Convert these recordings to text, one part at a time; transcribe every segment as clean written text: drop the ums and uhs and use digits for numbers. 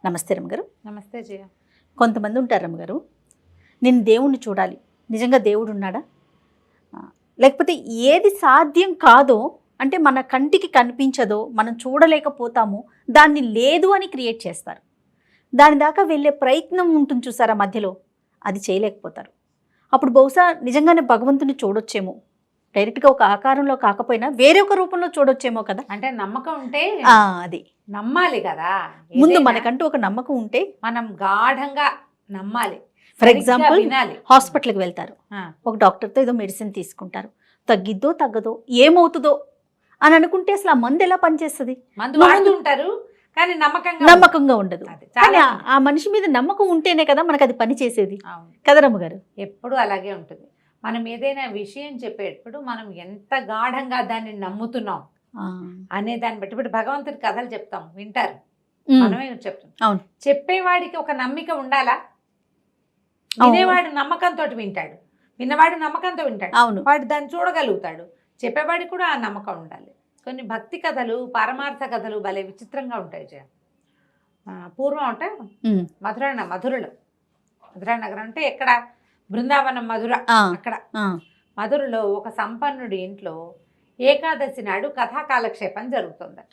నమస్తే రమ్మగారు. నమస్తే జయ. కొంతమంది ఉంటారు రమ్మగారు, నేను దేవుణ్ణి చూడాలి, నిజంగా దేవుడు ఉన్నాడా, లేకపోతే ఏది సాధ్యం కాదో అంటే మన కంటికి కనిపించదో మనం చూడలేకపోతామో దాన్ని లేదు అని క్రియేట్ చేస్తారు. దాని దాకా వెళ్ళే ప్రయత్నం ఉంటుంది చూసారా మధ్యలో, అది చేయలేకపోతారు. అప్పుడు బహుశా నిజంగానే భగవంతుని చూడొచ్చేమో, డైరెక్ట్గా ఒక ఆకారంలో కాకపోయినా వేరే ఒక రూపంలో చూడొచ్చేమో కదా. అంటే నమ్మకం ఉంటే అది నమ్మాలి కదా. ముందు మనకంటూ ఒక నమ్మకం ఉంటే మనం గాఢంగా నమ్మాలి. ఫర్ ఎగ్జాంపుల్ వినాలి. హాస్పిటల్కి వెళ్తారు, ఒక డాక్టర్తో ఏదో మెడిసిన్ తీసుకుంటారు, తగ్గిద్దో తగ్గదో ఏమవుతుందో అని అనుకుంటే అసలు ఆ మందు ఎలా పనిచేస్తుంది? మందు వాడుతుంటారు కానీ నమ్మకంగా ఉండదు. కానీ ఆ మనిషి మీద నమ్మకం ఉంటేనే కదా మనకు అది పని చేసేది కదా రమ్మగారు. ఎప్పుడు అలాగే ఉంటుంది. మనం ఏదైనా విషయం చెప్పేటప్పుడు మనం ఎంత గాఢంగా దాన్ని నమ్ముతున్నాం అనే దాన్ని బట్టి. ఇప్పుడు భగవంతుడి కథలు చెప్తాం, వింటారు, మనమే చెప్తాం. అవును, చెప్పేవాడికి ఒక నమ్మిక ఉండాలా. వినేవాడు నమ్మకంతో వింటాడు, విన్నవాడు నమ్మకంతో వింటాడు. అవును, వాడు దాన్ని చూడగలుగుతాడు. చెప్పేవాడికి కూడా ఆ నమ్మకం ఉండాలి. కొన్ని భక్తి కథలు, పరమార్థ కథలు భలే విచిత్రంగా ఉంటాయి జయ. పూర్వం అంటే మధురలో, మధురా నగరం అంటే ఎక్కడ, బృందావనం మధుర. అక్కడ మధురలో ఒక సంపన్నుడి ఇంట్లో ఏకాదశి నాడు కథాకాలక్షేపం జరుగుతుందట.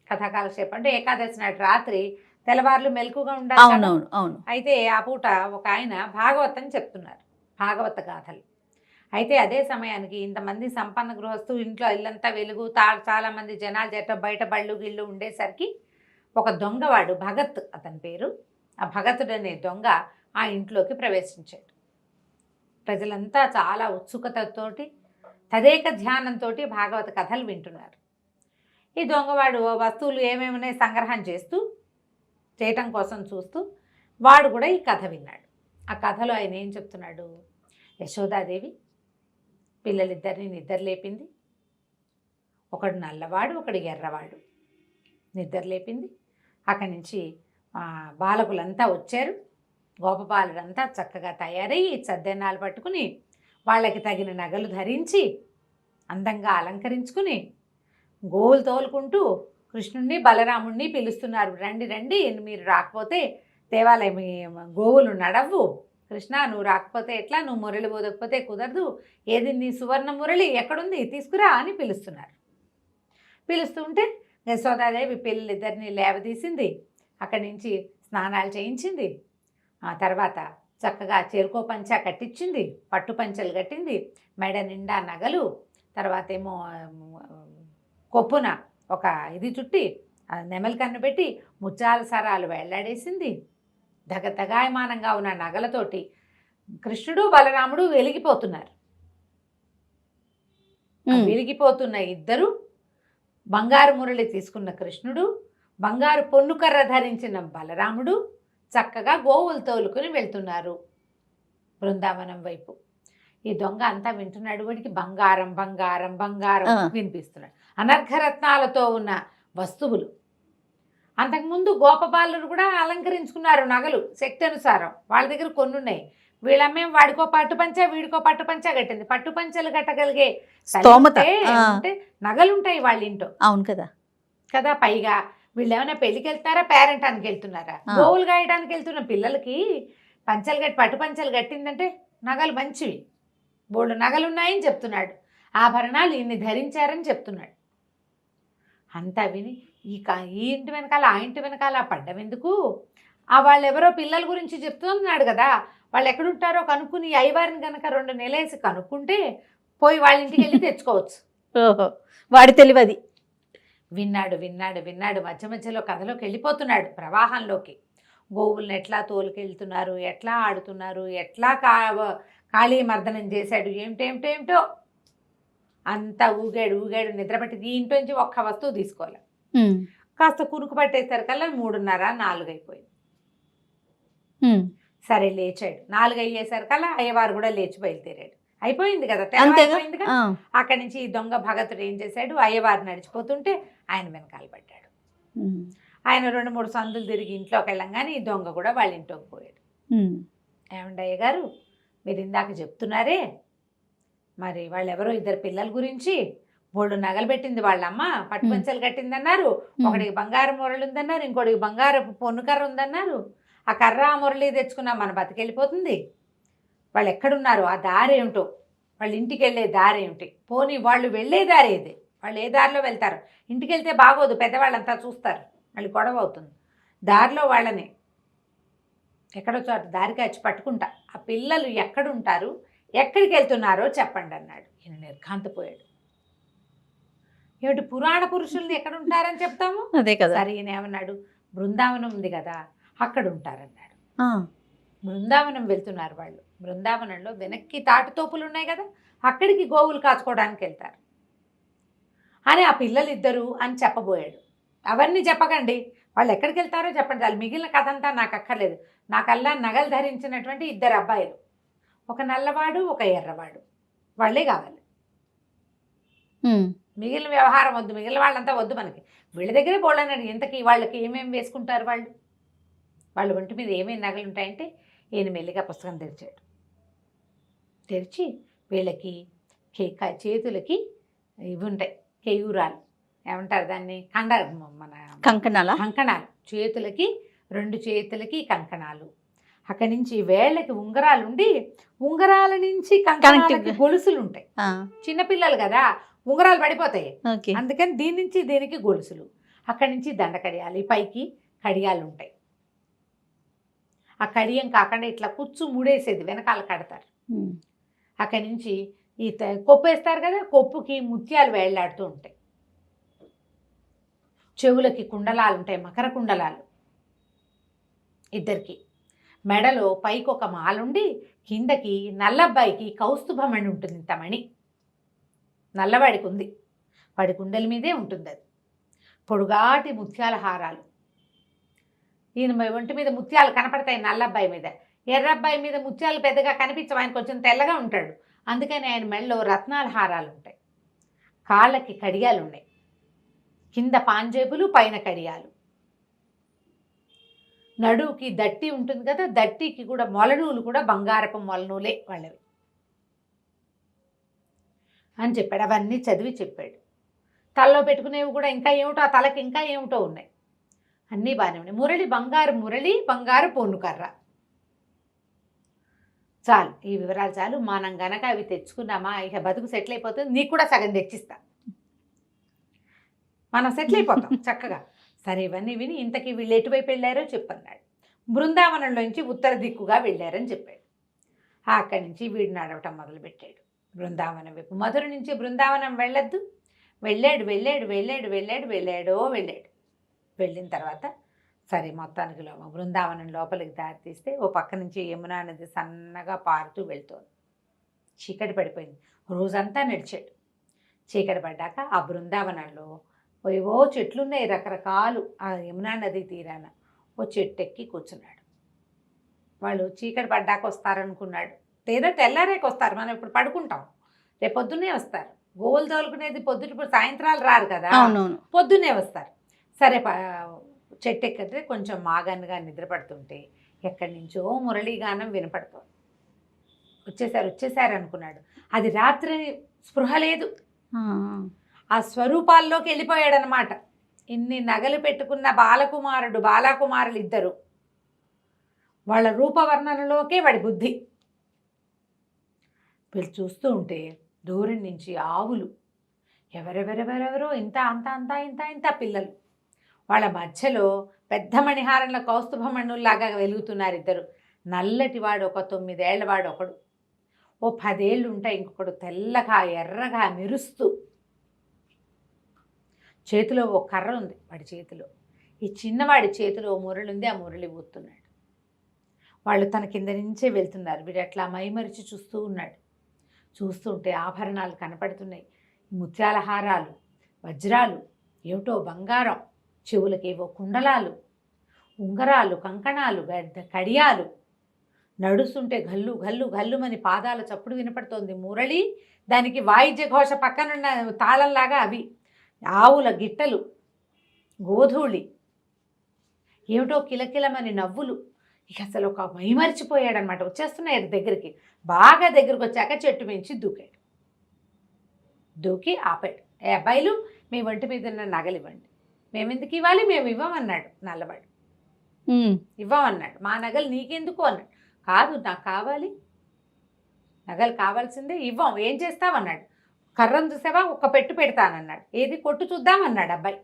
కథాకాలక్షేపం అంటే ఏకాదశి నాడు రాత్రి తెల్లవార్లు మెలకుగా ఉండాలి. అయితే ఆ పూట ఒక ఆయన భాగవతం చెప్తున్నారు, భాగవత గాథలు. అయితే అదే సమయానికి ఇంతమంది సంపన్న గృహస్థు, ఇంట్లో ఇల్లంతా వెలుగు, చాలా మంది జనాలు చేత బయట బళ్ళు గిళ్ళు ఉండేసరికి ఒక దొంగవాడు, భగత్ అతని పేరు, ఆ భగతుడు అనే దొంగ ఆ ఇంట్లోకి ప్రవేశించాడు. ప్రజలంతా చాలా ఉత్సుకతతోటి తదేక ధ్యానంతో భాగవత కథలు వింటున్నారు. ఈ దొంగవాడు వస్తువులు ఏమేమి సంగ్రహం చేయటం కోసం చూస్తూ వాడు కూడా ఈ కథ విన్నాడు. ఆ కథలో ఆయన ఏం చెప్తున్నాడు, యశోదాదేవి పిల్లలిద్దరిని నిద్ర లేపింది. ఒకడు నల్లవాడు, ఒకడు ఎర్రవాడు. నిద్ర లేపింది. అక్కడి నుంచి బాలకులంతా వచ్చారు. గోపబాలుడంతా చక్కగా తయారయ్యి చద్దెనాలు పట్టుకుని వాళ్ళకి తగిన నగలు ధరించి అందంగా అలంకరించుకుని గోవులు తోలుకుంటూ కృష్ణుణ్ణి బలరాముణ్ణి పిలుస్తున్నారు. రండి రండి, మీరు రాకపోతే దేవాలయం గోవులు నడవు. కృష్ణ, నువ్వు రాకపోతే ఎట్లా, నువ్వు మురళి పోదకపోతే కుదరదు, ఏది నీ సువర్ణ మురళి ఎక్కడుంది తీసుకురా అని పిలుస్తున్నారు. పిలుస్తుంటే యశోదాదేవి పిల్లలిద్దరిని లేవదీసింది, అక్కడి నుంచి స్నానాలు చేయించింది. ఆ తర్వాత చక్కగా చేరుకో పంచ కట్టించింది, పట్టు పంచలు కట్టింది, మెడ నిండా నగలు, తర్వాత ఏమో కొప్పున ఒక ఇది చుట్టి నెమలి కన్ను పెట్టి ముత్యాల సరాలు వెళ్లాడేసింది. దగాయమానంగా ఉన్న నగలతోటి కృష్ణుడు బలరాముడు వెలిగిపోతున్నారు. వెలిగిపోతున్న ఇద్దరు, బంగారు మురళి తీసుకున్న కృష్ణుడు, బంగారు పొన్నుకర్ర ధరించిన బలరాముడు చక్కగా గోవులు తోలుకుని వెళ్తున్నారు బృందావనం వైపు. ఈ దొంగ అంతా వింటున్నాడు. వాడికి బంగారం బంగారం బంగారం వినిపిస్తున్నాడు, అనర్ఘరత్నాలతో ఉన్న వస్తువులు. అంతకుముందు గోపబాలురు కూడా అలంకరించుకున్నారు నగలు శక్తి అనుసారం, వాళ్ళ దగ్గర కొన్ని ఉన్నాయి. వీళ్ళమ్మే వాడికో పట్టుపంచ వీడికో పట్టుపంచ కట్టింది. పట్టుపంచలు కట్టగలిగే అంటే నగలుంటాయి వాళ్ళ ఇంట్లో. అవును కదా కదా. పైగా వీళ్ళు ఏమైనా పెళ్ళికి వెళ్తున్నారా, పేరెంటానికి వెళ్తున్నారా, గోవులు గాయడానికి వెళ్తున్న పిల్లలకి పంచలు కట్టి పట్టు పంచలు కట్టిందంటే నగలు మంచివి, బోళ్ళు నగలున్నాయని చెప్తున్నాడు. ఆభరణాలు ఇన్ని ధరించారని చెప్తున్నాడు. అంతా విని ఈ ఇంటి వెనకాల ఆ ఇంటి వెనకాల పడ్డం ఎందుకు, వాళ్ళెవరో పిల్లల గురించి చెప్తున్నాడు కదా, వాళ్ళు ఎక్కడుంటారో కనుక్కుని అయ్యవారిని కనుక 2 నెలలేసి కనుక్కుంటే పోయి వాళ్ళ ఇంటికి వెళ్ళి తెచ్చుకోవచ్చు. వాడి తెలియదు. విన్నాడు విన్నాడు విన్నాడు, మధ్య మధ్యలో కథలోకి వెళ్ళిపోతున్నాడు, ప్రవాహంలోకి. గోవులను ఎట్లా తోలుకెళ్తున్నారు, ఎట్లా ఆడుతున్నారు, ఎట్లా కాళీ మర్దనం చేశాడు, ఏమిటేమిటేమిటో అంతా ఊగాడు నిద్రపట్టి ఈ ఇంటి నుంచి ఒక్క వస్తువు తీసుకోవాలి. కాస్త కునుకు పట్టేసరికల్లా 3:30, 4 అయిపోయింది. సరే లేచాడు. 4 అయ్యేసరికల్లా అయ్యవారు కూడా లేచి బయలుదేరాడు. అయిపోయింది కదా, అయిపోయింది కదా. అక్కడి నుంచి ఈ దొంగ భగతుడు ఏం చేశాడు, అయ్యవారు నడిచిపోతుంటే ఆయన వెనకాల పడ్డాడు. ఆయన 2-3 సందులు తిరిగి ఇంట్లోకి వెళ్ళంగానే ఈ దొంగ కూడా వాళ్ళ ఇంట్లోకి పోయాడు. ఏమండి అయ్యగారు, మీరు ఇందాక చెప్తున్నారే, మరి వాళ్ళెవరో 2 పిల్లల గురించి బోళ్ళు నగలు పెట్టింది వాళ్ళమ్మ, పట్టుపంచలు కట్టిందన్నారు, ఒకడికి బంగారు మురళి ఉందన్నారు, ఇంకోటికి బంగారు పొన్నుకర్ర ఉందన్నారు. ఆ కర్ర ఆ మురళి తెచ్చుకున్నా మన బతికెళ్ళిపోతుంది. వాళ్ళు ఎక్కడున్నారు, ఆ దారి ఏమిటో, వాళ్ళ ఇంటికి వెళ్ళే దారి ఏమిటి, పోనీ వాళ్ళు వెళ్ళే దారి ఏది, వాళ్ళు ఏ దారిలో వెళ్తారు. ఇంటికి వెళ్తే బాగోదు, పెద్దవాళ్ళంతా చూస్తారు, మళ్ళీ గొడవ అవుతుంది. దారిలో వాళ్ళని ఎక్కడో చోట దారికి వచ్చి పట్టుకుంటా, ఆ పిల్లలు ఎక్కడుంటారు, ఎక్కడికి వెళ్తున్నారో చెప్పండి అన్నాడు. ఈయన నిర్ఘాంతపోయాడు. ఏమిటి పురాణ పురుషుల్ని ఎక్కడుంటారని చెప్తాము, అదే కదా. సరే ఈయన ఏమన్నాడు, బృందావనం ఉంది కదా అక్కడ ఉంటారన్నాడు. బృందావనం వెళ్తున్నారు వాళ్ళు, బృందావనంలో వెనక్కి తాటితోపులు ఉన్నాయి కదా, అక్కడికి గోవులు కాచుకోవడానికి వెళ్తారు అని ఆ పిల్లలిద్దరూ అని చెప్పబోయాడు. అవన్నీ చెప్పకండి, వాళ్ళు ఎక్కడికి వెళ్తారో చెప్పండి చాలు, మిగిలిన కథ అంతా నాకు అక్కర్లేదు. నాకల్లా నగలు ధరించినటువంటి 2 అబ్బాయిలు, ఒక నల్లవాడు ఒక ఎర్రవాడు, వాళ్ళే కావాలి. మిగిలిన వ్యవహారం వద్దు, మిగిలిన వాళ్ళంతా వద్దు మనకి. వీళ్ళ దగ్గరే పోలేనండి. ఇంతకీ వాళ్ళకి ఏమేమి వేసుకుంటారు, వాళ్ళ ఒంటి మీద ఏమేమి నగలు ఉంటాయంటే ఈయన మెల్లిగా పుస్తకం తెరిచాడు. తెరిచి వీళ్ళకి చేతులకి ఇవి ఉంటాయి, కేయూరాలు ఏమంటారు దాన్ని, మన కంకణాలు, చేతులకి 2 చేతులకి కంకణాలు. అక్కడి నుంచి వేళ్ళకి ఉంగరాలు ఉండి, ఉంగరాల నుంచి కంకణాలకి గొలుసులు ఉంటాయి. చిన్నపిల్లలు కదా, ఉంగరాలు పడిపోతాయి, అందుకని దీని నుంచి దీనికి గొలుసులు. అక్కడి నుంచి దండ కడియాలి, పైకి కడియాలు ఉంటాయి. ఆ కడియం కాకుండా ఇట్లా కుచ్చు ముడేసేది వెనకాల కడతారు. అక్కడి నుంచి ఈ కొప్పు వేస్తారు కదా, కొప్పుకి ముత్యాలు వేళ్లాడుతూ ఉంటాయి. చెవులకి కుండలాలు ఉంటాయి, మకర కుండలాలు ఇద్దరికి. మెడలో పైకి ఒక మాలుండి, కిందకి నల్లబ్బాయికి కౌస్తుభమణి ఉంటుంది, ఇంత మణి నల్లవాడికి ఉంది, వాడి కుండల మీదే ఉంటుంది అది. పొడుగాటి ముత్యాల హారాలు, ఈయన ఒంటి మీద ముత్యాలు కనపడతాయి నల్లబ్బాయి మీద. ఎర్రబ్బాయి మీద ముత్యాలు పెద్దగా కనిపించవు, ఆయన కొంచెం తెల్లగా ఉంటాడు, అందుకని ఆయన మెడలో రత్నాల హారాలు ఉంటాయి. కాళ్ళకి కడియాలు ఉన్నాయి, కింద పాంజేబులు పైన కడియాలు. నడువుకి దట్టి ఉంటుంది కదా, దట్టికి కూడా మొలనూలు కూడా బంగారపు మొలనూలే వాళ్ళవి అని చెప్పాడు. అవన్నీ చదివి చెప్పాడు. తలలో పెట్టుకునేవి కూడా ఇంకా ఏమిటో, ఆ తలకి ఇంకా ఏమిటో ఉన్నాయి, అన్నీ బాగానే ఉన్నాయి. మురళి బంగారు పొన్నుకర్ర. చాలు, ఈ వివరాలు చాలు. మనం గనక అవి తెచ్చుకున్నామా ఇక బతుకు సెటిల్ అయిపోతుంది. నీకు కూడా సగం తెచ్చిస్తా, మనం సెటిల్ అయిపోతాం చక్కగా. సరే, ఇవన్నీ విని ఇంతకీ వీళ్ళు ఎటువైపు వెళ్ళారో చెప్పన్నాడు. బృందావనంలోంచి ఉత్తర దిక్కుగా వెళ్ళారని చెప్పాడు. అక్కడి నుంచి వీడు నడవటం మొదలుపెట్టాడు బృందావనం వైపు. మధుర నుంచి బృందావనం వెళ్ళొద్దు, వెళ్ళాడు. వెళ్ళిన తర్వాత సరే మొత్తానికి బృందావనం లోపలికి దారి తీస్తే ఓ పక్క నుంచి యమునా నది సన్నగా పారుతూ వెళ్తోంది. చీకటి పడిపోయింది, రోజంతా నడిచాడు. చీకటి పడ్డాక ఆ బృందావనంలో ఏవో చెట్లున్నాయి రకరకాలు. ఆ యమునా నది తీరాన ఓ చెట్టు ఎక్కి కూర్చున్నాడు. వాళ్ళు చీకటి పడ్డాక వస్తారనుకున్నాడు, లేదా తెల్లారేకి వస్తారు, మనం ఇప్పుడు పడుకుంటాం, రేపు పొద్దున్నే వస్తారు. గోవులు తోలుకునేది ఇప్పుడు సాయంత్రాలు రారు కదా, పొద్దున్నే వస్తారు. సరే, చెట్టు ఎక్కితే కొంచెం మాగన్నుగా నిద్రపడుతుంటే ఎక్కడి నుంచో మురళీగానం వినపడుతోంది. వచ్చేసారు అనుకున్నాడు. అది రాత్రి స్పృహ లేదు, ఆ స్వరూపాల్లోకి వెళ్ళిపోయాడనమాట. ఇన్ని నగలు పెట్టుకున్న బాలకుమారులు ఇద్దరు, వాళ్ళ రూపవర్ణనలోకే వాడి బుద్ధి. వీళ్ళు చూస్తూ ఉంటే దూరం నుంచి ఆవులు, ఎవరెవరెవరెవరో ఇంత పిల్లలు, వాళ్ళ మధ్యలో పెద్ద మణిహారంలో కౌస్తుభమణుల్లాగా వెలుగుతున్నారు ఇద్దరు. నల్లటి వాడు ఒక 9 ఏళ్లవాడు ఒకడు, ఓ 10 ఏళ్ళు ఉంటాయి ఇంకొకడు, తెల్లగా ఎర్రగా మెరుస్తూ. చేతిలో ఓ కర్ర ఉంది వాడి చేతిలో, ఈ చిన్నవాడి చేతిలో ఓ మురళి ఉంది, ఆ మురళి ఊతున్నాడు. వాళ్ళు తన కింద నుంచే వెళ్తున్నారు. వీడు అట్లా మైమరిచి చూస్తూ ఉన్నాడు. చూస్తుంటే ఆభరణాలు కనపడుతున్నాయి, ముత్యాల హారాలు, వజ్రాలు, ఏమిటో బంగారం, చెవులకేవో కుండలాలు, ఉంగరాలు, కంకణాలు, కడియాలు. నడుస్తుంటే గల్లు గల్లు గల్లుమని పాదాల చప్పుడు వినపడుతోంది. మురళి, దానికి వాయిద్య ఘోష పక్కనున్న తాళంలాగా అవి, ఆవుల గిట్టలు, గోధూళి, ఏమిటో కిలకిలమని నవ్వులు. ఇక అసలు ఒక మైమరిచిపోయాడనమాట. వచ్చేస్తున్నాయి దగ్గరికి. బాగా దగ్గరికి వచ్చాక చెట్టు మించి దూకాడు. దూకి ఆపాడు. ఏ అబ్బాయిలు మీ ఒంటి మీద ఉన్న నగలు ఇవ్వండి. మేము ఎందుకు ఇవ్వాలి, మేము ఇవ్వమన్నాడు నల్లవాడు. ఇవ్వమన్నాడు. మా నగలు నీకెందుకు అన్నాడు. కాదు నాకు కావాలి, నగలు కావాల్సిందే, ఇవ్వం, ఏం చేస్తావన్నాడు. కర్రను చూసావా, ఒక్క పెట్టు పెడతానన్నాడు. ఏది కొట్టు చూద్దామన్నాడు అబ్బాయి.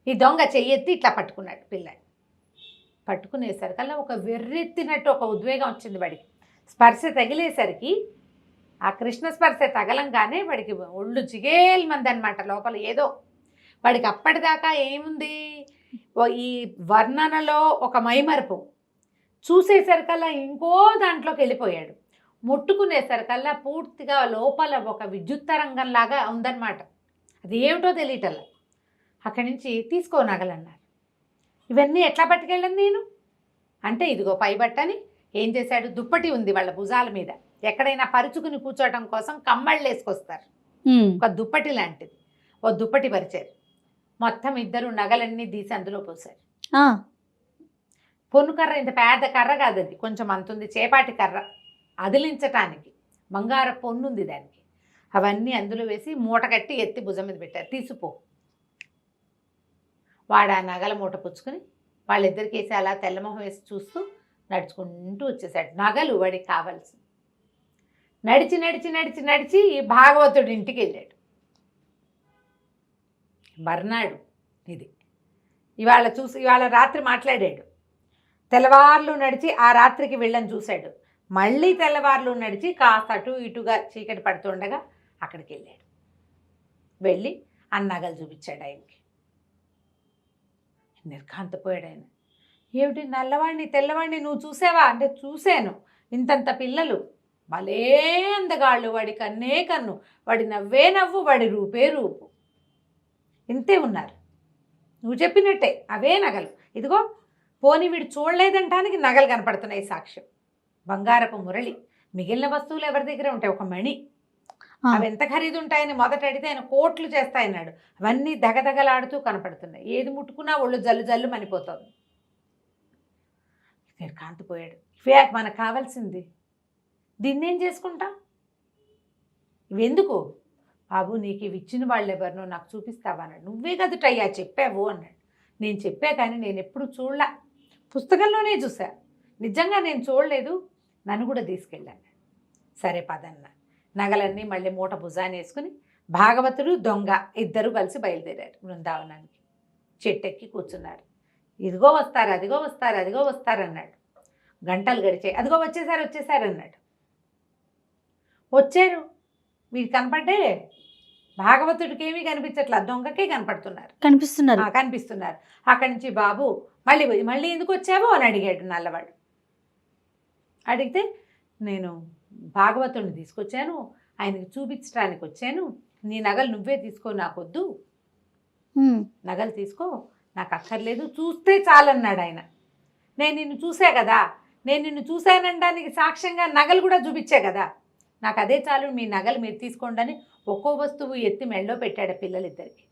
ఈ దొంగ చెయ్యెత్తి ఇట్లా పట్టుకున్నాడు పిల్లాడు. పట్టుకునేసరికల్లా ఒక వెర్రెత్తినట్టు ఒక ఉద్వేగం వచ్చింది వాడికి. స్పర్శ తగిలేసరికి ఆ కృష్ణ స్పర్శ తగలంగానే వాడికి ఒళ్ళు జిగేల్మంది అనమాట. లోపల ఏదో వాడికి అప్పటిదాకా ఏముంది, ఈ వర్ణనలో ఒక మైమరుపు, చూసేసరికల్లా ఇంకో దాంట్లోకి వెళ్ళిపోయాడు. ముట్టుకునేసరికల్లా పూర్తిగా లోపల ఒక విద్యుత్ తరంగంలాగా ఉందన్నమాట. అది ఏమిటో తెలియటల్లా. అక్కడి నుంచి తీసుకో నగలన్నారు. ఇవన్నీ ఎట్లా పట్టుకెళ్ళను నేను అంటే, ఇదిగో పైబట్టని ఏం చేశాడు, దుప్పటి ఉంది వాళ్ళ భుజాల మీద, ఎక్కడైనా పరుచుకుని కూర్చోవడం కోసం కమ్మళ్ళు వేసుకొస్తారు, ఒక దుప్పటి లాంటిది, ఓ దుప్పటి పరిచారు. మొత్తం ఇద్దరు నగలన్నీ తీసి అందులో పోసారు. పొన్ను కర్ర, ఇంత పెద్ద కర్ర కాదు అది, కొంచెం అంతుంది, చేపాటి కర్ర, అదిలించటానికి బంగార పొన్నుంది దానికి. అవన్నీ అందులో వేసి మూట కట్టి ఎత్తి భుజం మీద పెట్టారు. తీసిపో. వాడు ఆ నగల మూట పుచ్చుకొని వాళ్ళిద్దరికి వేసి అలా తెల్లమొహం వేసి చూస్తూ నడుచుకుంటూ వచ్చేసాడు. నగలు వాడికి కావాల్సింది. నడిచి నడిచి నడిచి నడిచి ఈ భాగవతుడి ఇంటికి వెళ్ళాడు. మర్నాడు ఇది ఇవాళ రాత్రి మాట్లాడాడు. తెల్లవార్లు నడిచి ఆ రాత్రికి వెళ్ళని చూశాడు. మళ్ళీ తెల్లవార్లు నడిచి కాస్త అటు ఇటుగా చీకటి పడుతుండగా అక్కడికి వెళ్ళాడు. వెళ్ళి ఆ నగలు చూపించాడు ఆయనకి. నిర్ఘాంతపోయాడు ఆయన. ఏమిటి, నల్లవాడిని తెల్లవాడిని నువ్వు చూసావా అంటే, చూశాను. ఇంతంత పిల్లలు, భలే అందగాళ్ళు, వాడి కన్నే కన్ను, వాడి నవ్వే నవ్వు, వాడి రూపే రూపు, ఇంతే ఉన్నారు. నువ్వు చెప్పినట్టే అవే నగలు. ఇదిగో పోనీ వీడు చూడలేదంటానికి నగలు కనపడుతున్నాయి సాక్ష్యం. బంగారపు మురళి, మిగిలిన వస్తువులు ఎవరి దగ్గర ఉంటాయి, ఒక మణి, అవి ఎంత ఖరీదు ఉంటాయని మొదట అడిగితే ఆయన కోట్లు చేస్తాయన్నాడు. అవన్నీ దగదగలాడుతూ కనపడుతున్నాయి. ఏది ముట్టుకున్నా ఒళ్ళు జల్లు జల్లు మనిపోతుంది. కాంతిపోయాడు. ఇవే మనకు కావాల్సింది, దీన్నేం చేసుకుంటా, ఇవెందుకు బాబు, నీకు ఇవి ఇచ్చిన వాళ్ళు ఎవరినో నాకు చూపిస్తావా అన్నాడు. నువ్వే కదుటయ్యా చెప్పావు అన్నాడు. నేను చెప్పా కానీ నేను ఎప్పుడు చూడలే, పుస్తకంలోనే చూసా, నిజంగా నేను చూడలేదు, నన్ను కూడా తీసుకెళ్ళాను. సరే పదన్న. నగలన్నీ మళ్ళీ మూట భుజాన్ని వేసుకుని భాగవతుడు దొంగ ఇద్దరు కలిసి బయలుదేరారు బృందావనానికి. చెట్టెక్కి కూర్చున్నారు. ఇదిగో వస్తారు, అదిగో వస్తారు, అదిగో వస్తారు అన్నాడు. గంటలు గడిచాయి. అదిగో వచ్చేసారు అన్నాడు. వచ్చారు, వీడు కనపడ్డే, భాగవతుడికి ఏమీ కనిపించట్లా, దొంగకే కనిపిస్తున్నారు. అక్కడి నుంచి బాబు మళ్ళీ ఎందుకు వచ్చావో అని అడిగాడు నల్లవాడు. అడిగితే, నేను భాగవతుడిని తీసుకొచ్చాను, ఆయనకి చూపించడానికి వచ్చాను, నీ నగలు నువ్వే తీసుకో, నాకొద్దు, నగలు తీసుకో, నాకు అక్కర్లేదు, చూస్తే చాలన్నాడు ఆయన. నేను నిన్ను చూసా కదా, నేను నిన్ను చూశానడానికి సాక్ష్యంగా నగలు కూడా చూపించా కదా, నాకు అదే చాలు, మీ నగలు మీరు తీసుకోండి అని ఒక్కో వస్తువు ఎత్తి మెళ్ళో పెట్టాడు పిల్లలిద్దరికి.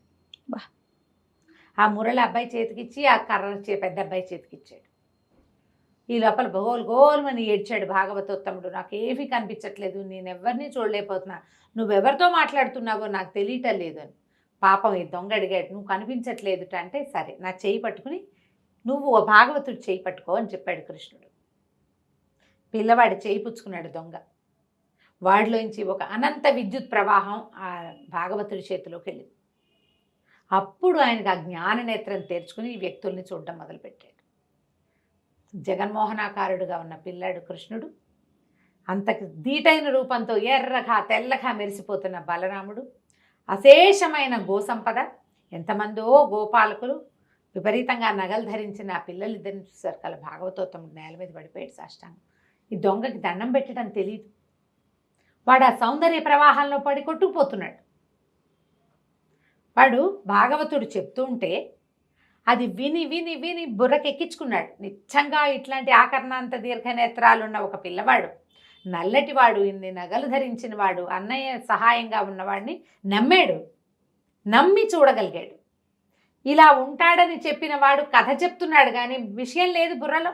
ఆ మురళి అబ్బాయి చేతికిచ్చి, ఆ కర్ర పెద్ద అబ్బాయి చేతికిచ్చాడు. ఈ లోపల గోల్మని ఏడ్చాడు భాగవతోత్తముడు. నాకేమీ కనిపించట్లేదు, నేను ఎవరిని చూడలేకపోతున్నా, నువ్వెవరితో మాట్లాడుతున్నావో నాకు తెలియటం లేదు అని. పాపం ఈ దొంగ అడిగాడు, నువ్వు కనిపించట్లేదుట అంటే, సరే నా చేయి పట్టుకుని నువ్వు భాగవతుడు చేయి పట్టుకో అని చెప్పాడు కృష్ణుడు. పిల్లవాడి చేయి పుచ్చుకున్నాడు దొంగ. వాడిలోంచి ఒక అనంత విద్యుత్ ప్రవాహం ఆ భాగవతుడి చేతిలోకి వెళ్ళింది. అప్పుడు ఆయనకు ఆ జ్ఞాన నేత్రం తెరుచుకుని ఈ వ్యక్తుల్ని చూడడం మొదలుపెట్టాడు. జగన్మోహనాకారుడుగా ఉన్న పిల్లాడు కృష్ణుడు, అంతకు దీటైన రూపంతో ఎర్రగా తెల్లగా మెరిసిపోతున్న బలరాముడు, అశేషమైన గోసంపద, ఎంతమందో గోపాలకులు, విపరీతంగా నగలు ధరించిన ఆ పిల్లలిద్దరిని చూశారు. కల భాగవతోత్తముడు నేల మీద పడిపోయాడు సాష్టాంగం. ఈ దొంగకి దండం పెట్టడం తెలియదు. వాడు ఆ సౌందర్య ప్రవాహంలో పడి కొట్టుకుపోతున్నాడు. వాడు భాగవతుడు చెప్తూ ఉంటే అది విని విని విని బుర్రకెక్కించుకున్నాడు. నిజంగా ఇట్లాంటి ఆకర్ణాంత దీర్ఘనేత్రాలున్న ఒక పిల్లవాడు, నల్లటివాడు, ఇన్ని నగలు ధరించిన వాడు, అన్నయ్య సహాయంగా ఉన్నవాడిని నమ్మాడు, నమ్మి చూడగలిగాడు. ఇలా ఉంటాడని చెప్పిన వాడు కథ చెప్తున్నాడు కానీ విషయం లేదు బుర్రలో.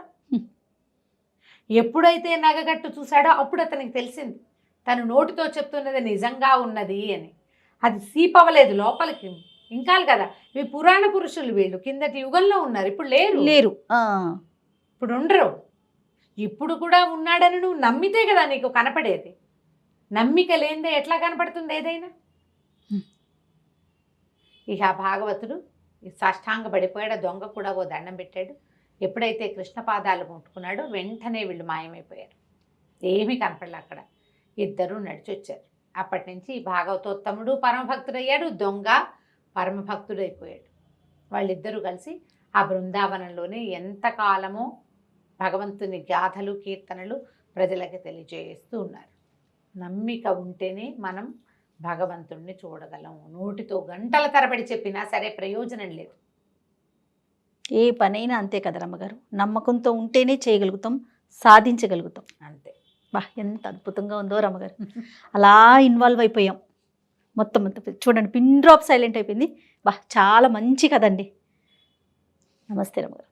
ఎప్పుడైతే నగగట్టు చూశాడో అప్పుడు అతనికి తెలిసింది తను నోటితో చెప్తున్నది నిజంగా ఉన్నది అని. అది సీపవ్వలేదు లోపలికి, ఇంకాలు కదా. ఇవి పురాణ పురుషులు, వీళ్ళు కిందటి యుగంలో ఉన్నారు, ఇప్పుడు లేరు. లేరు. ఇప్పుడు ఉండరు. ఇప్పుడు కూడా ఉన్నాడని నువ్వు నమ్మితే కదా నీకు కనపడేది. నమ్మిక లేనిదే ఎట్లా కనపడుతుంది ఏదైనా? ఇక ఆ భాగవతుడు సాష్టాంగ పడిపోయాడు. దొంగ కూడా ఓ దండం పెట్టాడు. ఎప్పుడైతే కృష్ణ పాదాలు ముట్టుకున్నాడో వెంటనే వీళ్ళు మాయమైపోయారు. ఏమీ కనపడలే అక్కడ. ఇద్దరూ నడిచొచ్చారు. అప్పటి నుంచి భాగవతోత్తముడు పరమభక్తుడయ్యాడు, దొంగ పరమభక్తుడైపోయాడు. వాళ్ళిద్దరూ కలిసి ఆ బృందావనంలోనే ఎంతకాలమో భగవంతుని గాథలు కీర్తనలు ప్రజలకి తెలియజేస్తూ ఉన్నారు. నమ్మిక ఉంటేనే మనం భగవంతుణ్ణి చూడగలం. నోటితో గంటల తరబడి చెప్పినా సరే ప్రయోజనం లేదు. ఏ పనైనా అంతే కదా రమ్మగారు, నమ్మకంతో ఉంటేనే చేయగలుగుతాం, సాధించగలుగుతాం. అంతే. బా ఎంత అద్భుతంగా ఉందో రమ్మగారు. అలా ఇన్వాల్వ్ అయిపోయాం మొత్తం. చూడండి, పిన్ డ్రాప్ సైలెంట్ అయిపోయింది. బా చాలా మంచి కదండి. నమస్తే రమ్మగారు.